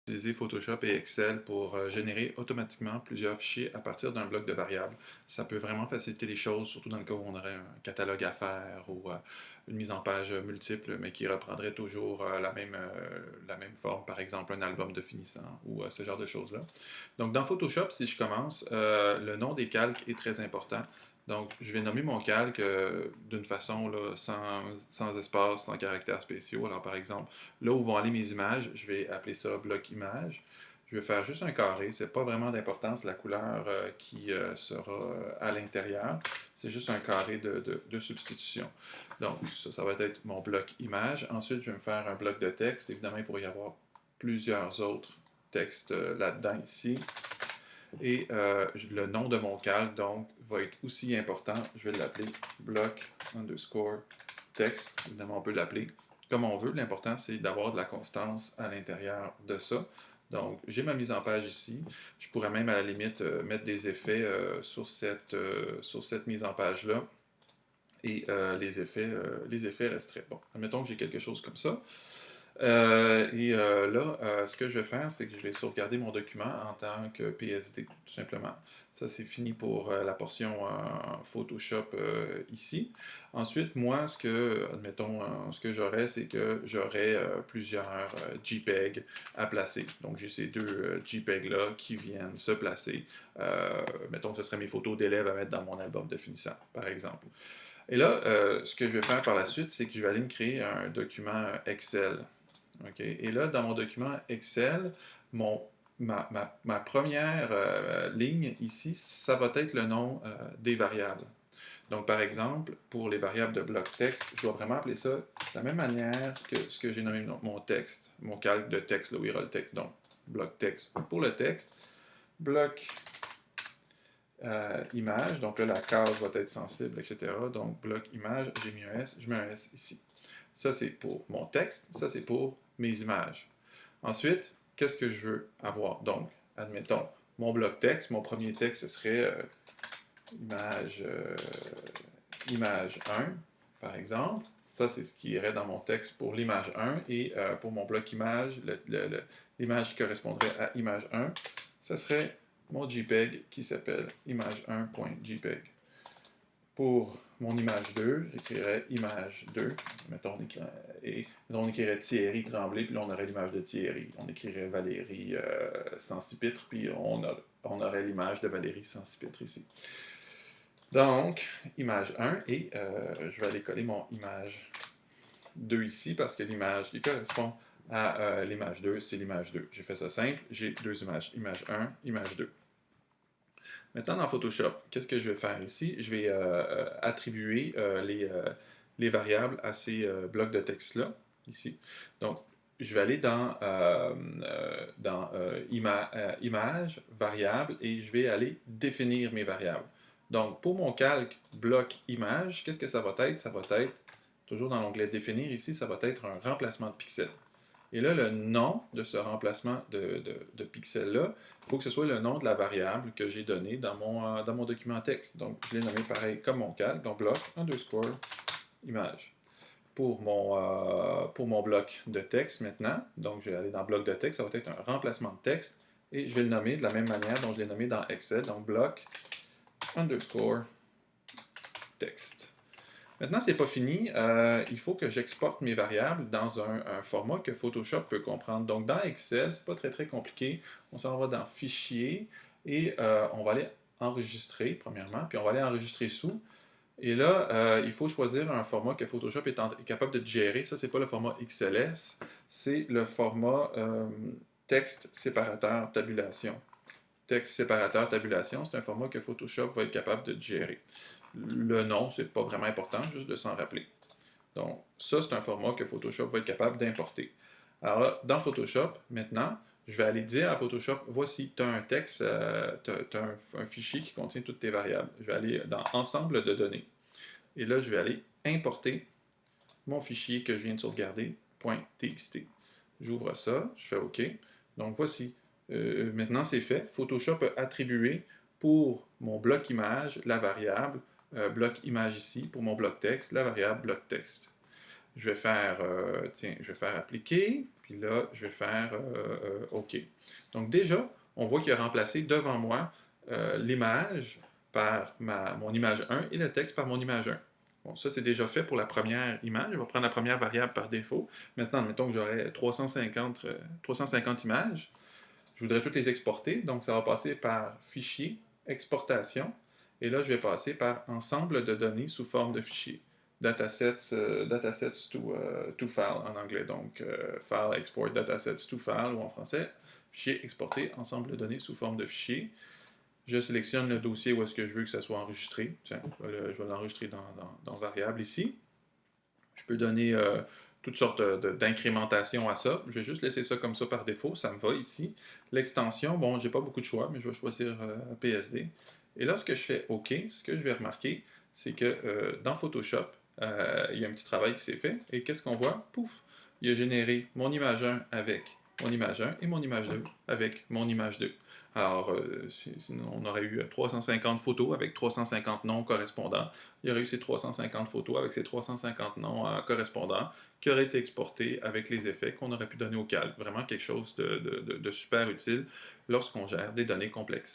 Utiliser Photoshop et Excel pour générer automatiquement plusieurs fichiers à partir d'un bloc de variables. Ça peut vraiment faciliter les choses, surtout dans le cas où on aurait un catalogue à faire ou une mise en page multiple, mais qui reprendrait toujours la même forme, par exemple un album de finissant ou ce genre de choses-là. Donc dans Photoshop, si je commence, le nom des calques est très important. Donc, je vais nommer mon calque d'une façon là, sans espace, sans caractères spéciaux. Alors, par exemple, là où vont aller mes images, je vais appeler ça bloc image. Je vais faire juste un carré, c'est pas vraiment d'importance la couleur qui sera à l'intérieur. C'est juste un carré de substitution. Donc, ça va être mon bloc image. Ensuite, je vais me faire un bloc de texte. Évidemment, il pourrait y avoir plusieurs autres textes là-dedans ici. Et le nom de mon calque, donc, va être aussi important. Je vais l'appeler bloc underscore text. Évidemment, on peut l'appeler comme on veut. L'important, c'est d'avoir de la constance à l'intérieur de ça. Donc, j'ai ma mise en page ici. Je pourrais même, à la limite, mettre des effets sur cette mise en page-là. Et les effets resteraient. Bon, admettons que j'ai quelque chose comme ça. Ce que je vais faire, c'est que je vais sauvegarder mon document en tant que PSD, tout simplement. Ça, c'est fini pour la portion Photoshop ici. Ensuite, moi, ce que j'aurais, c'est que j'aurais plusieurs JPEG à placer. Donc, j'ai ces deux JPEG-là qui viennent se placer. Mettons que ce serait mes photos d'élèves à mettre dans mon album de finissant, par exemple. Et là, ce que je vais faire par la suite, c'est que je vais aller me créer un document Excel. Okay. Et là, dans mon document Excel, ma première ligne ici, ça va être le nom des variables. Donc, par exemple, pour les variables de bloc texte, je dois vraiment appeler ça de la même manière que ce que j'ai nommé mon texte, mon calque de texte, là où il y aura le texte. Donc, bloc texte pour le texte, bloc image, donc là, la case va être sensible, etc. Donc, bloc image, j'ai mis un S, je mets un S ici. Ça, c'est pour mon texte, ça, c'est pour mes images. Ensuite, qu'est-ce que je veux avoir? Donc, admettons, mon bloc texte, mon premier texte, ce serait image 1, par exemple. Ça, c'est ce qui irait dans mon texte pour l'image 1. Et pour mon bloc image, l'image qui correspondrait à image 1, ce serait mon JPEG qui s'appelle image1.jpg. Pour mon image 2, j'écrirais image 2. Mettons, on écrirait Thierry Tremblay, puis là, on aurait l'image de Thierry. On écrirait Valérie sans sous-pitre, puis on aurait l'image de Valérie sans sous-pitre ici. Donc, image 1, et je vais aller coller mon image 2 ici, parce que l'image qui correspond à l'image 2, c'est l'image 2. J'ai fait ça simple, j'ai deux images, image 1, image 2. Maintenant, dans Photoshop, qu'est-ce que je vais faire ici? Je vais attribuer les variables à ces blocs de texte-là, ici. Donc, je vais aller dans Image, Variable, et je vais aller définir mes variables. Donc, pour mon calque bloc image, qu'est-ce que ça va être? Ça va être, toujours dans l'onglet Définir, ici, ça va être un remplacement de pixels. Et là, le nom de ce remplacement de pixels-là, il faut que ce soit le nom de la variable que j'ai donnée dans mon document texte. Donc, je l'ai nommé pareil comme mon calque, donc bloc underscore image. Pour mon bloc de texte maintenant, donc je vais aller dans bloc de texte, ça va être un remplacement de texte, et je vais le nommer de la même manière dont je l'ai nommé dans Excel, donc bloc underscore texte. Maintenant, c'est pas fini. Il faut que j'exporte mes variables dans un format que Photoshop peut comprendre. Donc, dans Excel, c'est pas très compliqué. On s'en va dans Fichier et on va aller enregistrer, premièrement, puis on va aller enregistrer sous. Et là, il faut choisir un format que Photoshop est capable de gérer. Ça, c'est pas le format XLS, c'est le format texte séparateur tabulation. Texte séparateur tabulation, c'est un format que Photoshop va être capable de gérer. Le nom, c'est pas vraiment important, juste de s'en rappeler. Donc, ça, c'est un format que Photoshop va être capable d'importer. Alors là, dans Photoshop, maintenant, je vais aller dire à Photoshop, voici, tu as un texte, tu as un fichier qui contient toutes tes variables. Je vais aller dans Ensemble de données. Et là, je vais aller importer mon fichier que je viens de sauvegarder, .txt. J'ouvre ça, je fais OK. Donc, voici. Maintenant, c'est fait. Photoshop a attribué pour mon bloc image la variable bloc image ici, pour mon bloc texte, la variable bloc texte. Je vais faire appliquer, Puis là, je vais faire OK. Donc déjà, on voit qu'il a remplacé devant moi l'image par mon image 1 et le texte par mon image 1. Bon, ça, c'est déjà fait pour la première image. Je vais prendre la première variable par défaut. Maintenant, admettons que j'aurais 350 images. Je voudrais toutes les exporter. Donc, ça va passer par fichier, exportation. Et là, je vais passer par ensemble de données sous forme de fichier. Datasets to file en anglais. Donc, file export datasets to file ou en français, fichier exporté, ensemble de données sous forme de fichier. Je sélectionne le dossier où est-ce que je veux que ça soit enregistré. Tiens, je vais l'enregistrer dans variable ici. Je peux donner toutes sortes d'incrémentation à ça. Je vais juste laisser ça comme ça par défaut. Ça me va ici. L'extension, bon, j'ai pas beaucoup de choix, mais je vais choisir PSD. Et lorsque je fais OK, ce que je vais remarquer, c'est que dans Photoshop, il y a un petit travail qui s'est fait. Et qu'est-ce qu'on voit? Pouf! Il a généré mon image 1 avec mon image 1 et mon image 2 avec mon image 2. Alors, sinon, on aurait eu 350 photos avec 350 noms correspondants. Il y aurait eu ces 350 photos avec ces 350 noms correspondants qui auraient été exportés avec les effets qu'on aurait pu donner au calque. Vraiment quelque chose de super utile lorsqu'on gère des données complexes.